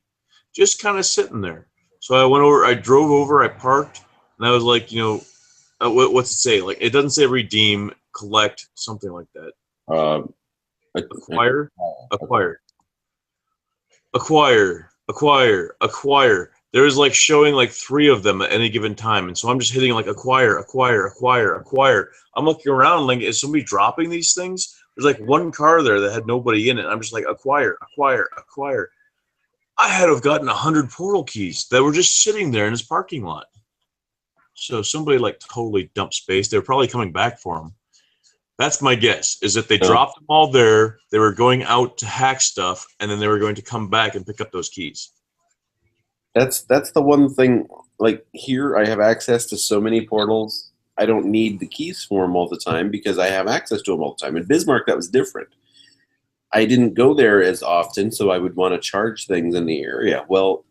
just kind of sitting there. So I went over, I drove over, I parked, and I was like, you know, what's it say? Like, it doesn't say redeem, collect, something like that. Acquire. there was like showing like 3 of them at any given time, and so I'm just hitting like acquire, acquire, acquire, acquire. I'm looking around like, is somebody dropping these things? There's like 1 car there that had nobody in it. I'm just like acquire, acquire, acquire. I had to have gotten 100 portal keys that were just sitting there in his parking lot. So somebody like totally dumped space. They were probably coming back for them. That's my guess, is that they dropped them all there. They were going out to hack stuff, and then they were going to come back and pick up those keys. That's the one thing. Like here, I have access to so many portals. I don't need the keys for them all the time because I have access to them all the time. In Bismarck, that was different. I didn't go there as often, so I would want to charge things in the area. Well,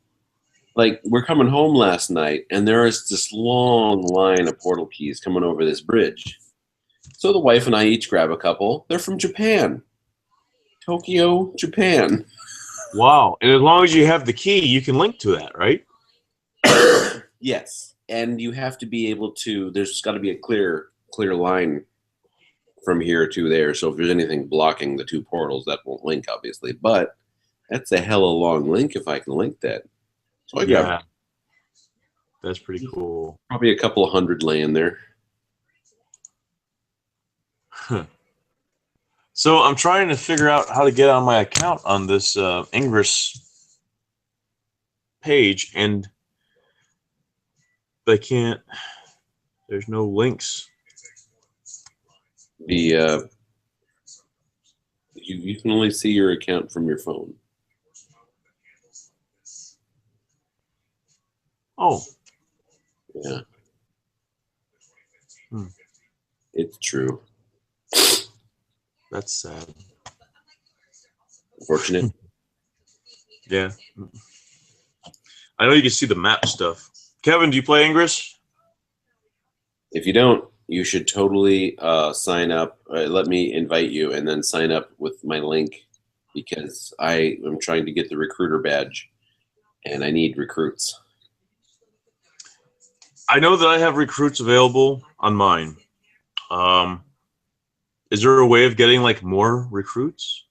like we're coming home last night, and there is this long line of portal keys coming over this bridge. So the wife and I each grab a couple. They're from Japan. Tokyo, Japan. Wow. And as long as you have the key, you can link to that, right? Yes. And you have to be able to, there's got to be a clear line from here to there. So if there's anything blocking the 2 portals, that won't link, obviously. But that's a hella long link if I can link that. So I got that's pretty cool. probably a couple of 100 laying there. So I'm trying to figure out how to get on my account on this Ingress page, and they can't. There's no links. The you can only see your account from your phone. Oh. Yeah. Hmm. It's true. That's sad. Unfortunate. Yeah. I know you can see the map stuff. Kevin, do you play Ingress? If you don't, you should totally sign up. Let me invite you and then sign up with my link because I am trying to get the recruiter badge and I need recruits. I know that I have recruits available on mine. Is there a way of getting like more recruits?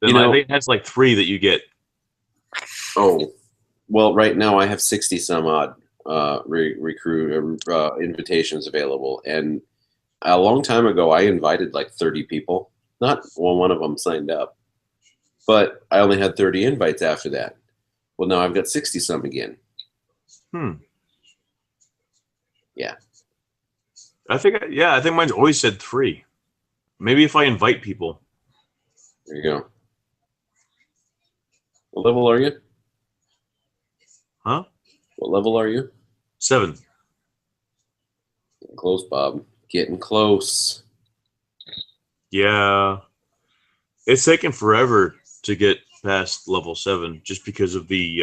Then I think it has like 3 that you get. Oh, well, right now I have 60 some odd recruit invitations available, and a long time ago I invited like 30 people. Not one of them signed up, but I only had 30 invites after that. Well, now I've got 60 some again. Yeah. I think mine's always said 3. Maybe if I invite people. There you go. What level are you? Huh? What level are you? 7. Getting close, Bob. Getting close. Yeah. It's taken forever to get past level 7 just because of the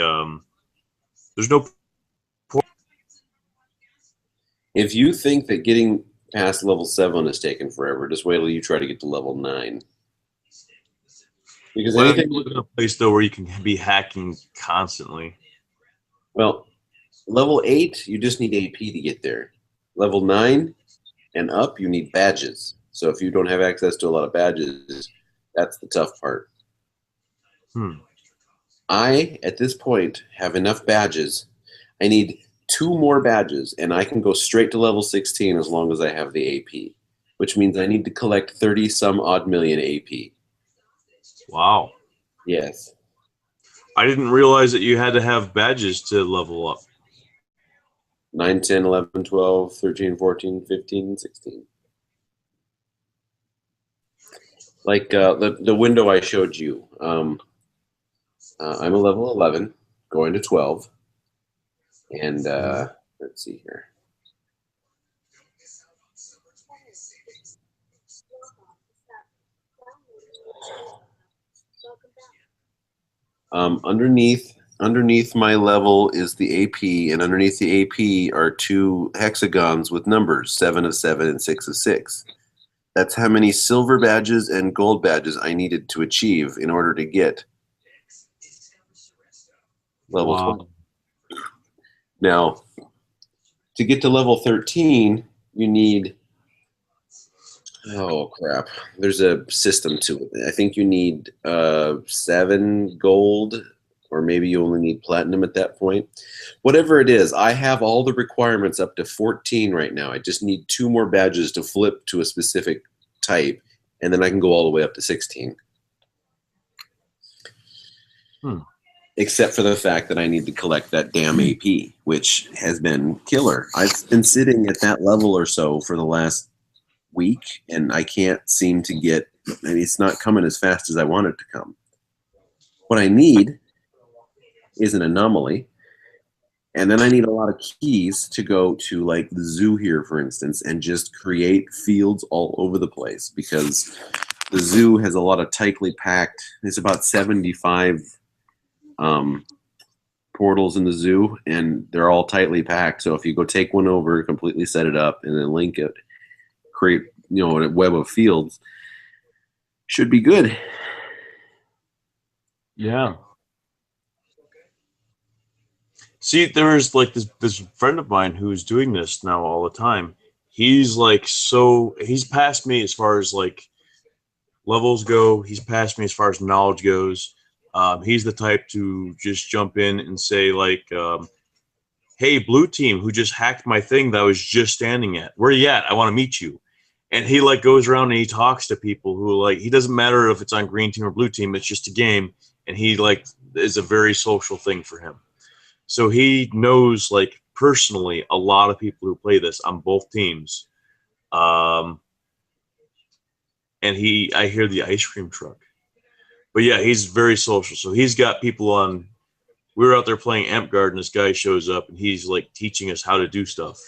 there's no. If you think that getting past level 7 is taking forever, just wait till you try to get to level 9. Because anything You live in a place though where you can be hacking constantly. Well, level 8, you just need AP to get there. Level 9 and up, you need badges. So if you don't have access to a lot of badges, that's the tough part. I, at this point, have enough badges. I need 2 more badges, and I can go straight to level 16 as long as I have the AP, which means I need to collect 30 some odd million AP. Wow. Yes. I didn't realize that you had to have badges to level up. 9, 10, 11, 12, 13, 14, 15, 16. Like the window I showed you. I'm a level 11, going to 12. And let's see here. Underneath my level is the AP, and underneath the AP are 2 hexagons with numbers, 7 of 7 and 6 of 6. That's how many silver badges and gold badges I needed to achieve in order to get level 12. Now, to get to level 13, you need, oh crap, there's a system to it. I think you need 7 gold or maybe you only need platinum at that point. Whatever it is, I have all the requirements up to 14 right now. I just need 2 more badges to flip to a specific type, and then I can go all the way up to 16. Except for the fact that I need to collect that damn AP, which has been killer. I've been sitting at that level or so for the last week, and I can't seem to get, I mean, it's not coming as fast as I want it to come. What I need is an anomaly, and then I need a lot of keys to go to like the zoo here, for instance, and just create fields all over the place, because the zoo has a lot of tightly packed, it's about 75 portals in the zoo, and they're all tightly packed. So if you go take one over, completely set it up, and then link it, create, you know, a web of fields, should be good. Yeah. See, there's like this friend of mine who's doing this now all the time. He's like, so he's passed me as far as like levels go. He's passed me as far as knowledge goes. He's the type to just jump in and say like, hey, blue team who just hacked my thing that I was just standing at, where you at? I want to meet you. And he like goes around and he talks to people who like, he doesn't matter if it's on green team or blue team, it's just a game. And he like is a very social thing for him. So he knows like personally a lot of people who play this on both teams. And I hear the ice cream truck. But yeah, he's very social. So he's got people on. We were out there playing Amp Guard, and this guy shows up, and he's like teaching us how to do stuff,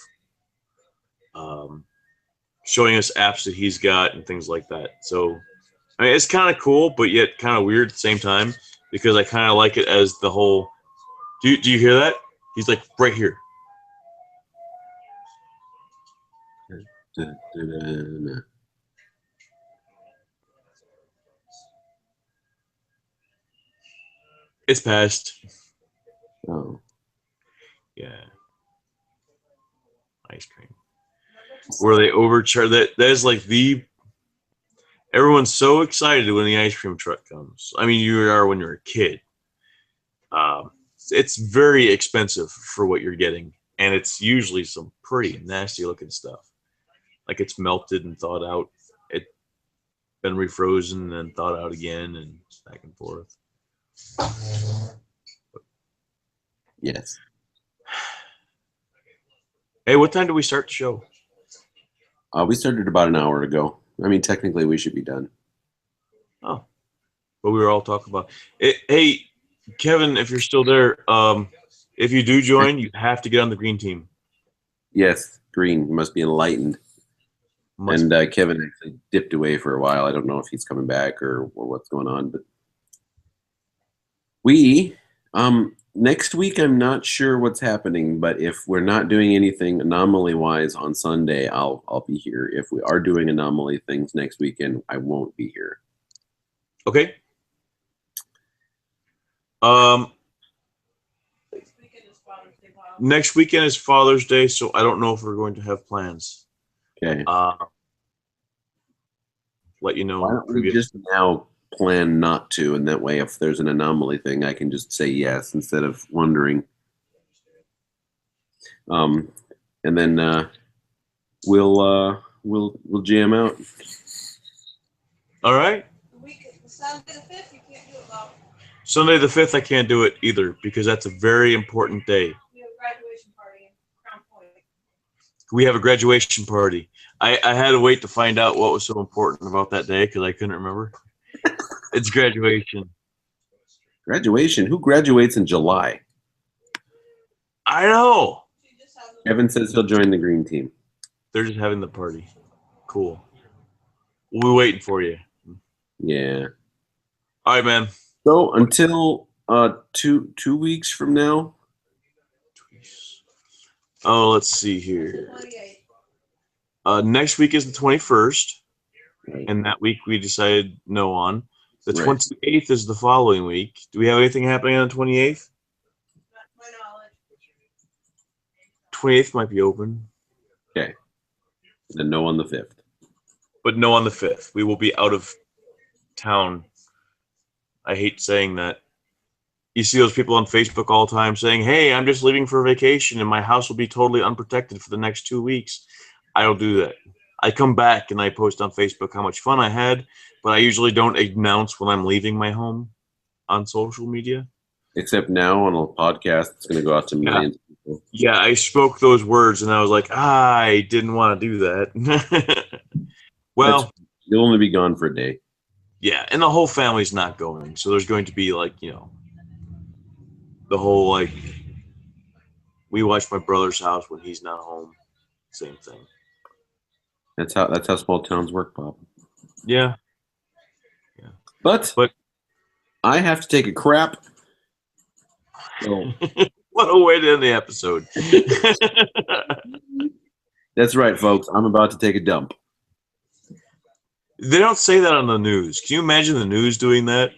showing us apps that he's got and things like that. So, I mean, it's kind of cool, but yet kind of weird at the same time, because I kind of like it as the whole. Do you hear that? He's like right here. It's passed. Oh. Yeah. Ice cream. Where they overcharge that is like everyone's so excited when the ice cream truck comes. I mean, you are when you're a kid. It's very expensive for what you're getting, and it's usually some pretty nasty looking stuff. Like it's melted and thawed out. It's been refrozen and thawed out again and back and forth. Yes. Hey, what time do we start the show? We started about an hour ago. I mean, technically, we should be done. Oh, but we were all talking about it. Hey, Kevin, if you're still there, if you do join, you have to get on the green team. Yes, green. You must be enlightened. And Kevin actually dipped away for a while. I don't know if he's coming back or what's going on, but we next week I'm not sure what's happening, but if we're not doing anything anomaly wise on Sunday, I'll be here. If we are doing anomaly things next weekend, I won't be here. Okay. Next weekend is Father's Day, so I don't know if we're going to have plans. Okay. Let you know. Why don't we just now plan not to, and that way if there's an anomaly thing, I can just say yes instead of wondering. And then we'll jam out. All right. Sunday the 5th, you can't do it, Bob. Sunday the 5th, I can't do it either because that's a very important day. We have a graduation party in Crown Point. We have a graduation party. I had to wait to find out what was so important about that day because I couldn't remember. It's graduation. Graduation? Who graduates in July? I know. Evan says he'll join the green team. They're just having the party. Cool. We'll be waiting for you. Yeah. All right, man. So until 2 weeks from now. Oh, let's see here. 28. Next week is the 21st, Right. and that week we decided no on. The Right. 28th is the following week. Do we have anything happening on the 28th? Not to my knowledge. 28th might be open, Okay. And no on the 5th. but no on the 5th. We will be out of town. I hate saying that. You see those people on Facebook all the time saying, "Hey, I'm just leaving for vacation and my house will be totally unprotected for the next 2 weeks." I don't do that. I come back and I post on Facebook how much fun I had, but I usually don't announce when I'm leaving my home on social media. Except now on a podcast, it's going to go out to millions of people. Yeah, I spoke those words and I was like, I didn't want to do that. Well, You'll only be gone for a day. yeah, and the whole family's not going. So there's going to be like, the whole like we watch my brother's house when he's not home. Same thing. That's how small towns work, Bob. Yeah. But I have to take a crap. So What a way to end the episode. that's right, folks. I'm about to take a dump. They don't say that on the news. Can you imagine the news doing that?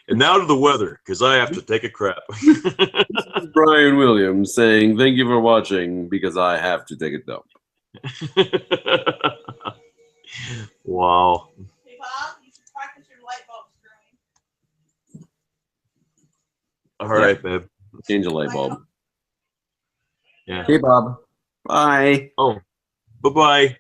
And now to the weather, because I have to take a crap. This is Brian Williams saying thank you for watching because I have to take a dump. Wow. Hey, Bob, you should practice your light bulbs growing. All right, babe. Change a light bulb. Yeah. Hey, Bob. Bye. Oh, bye-bye.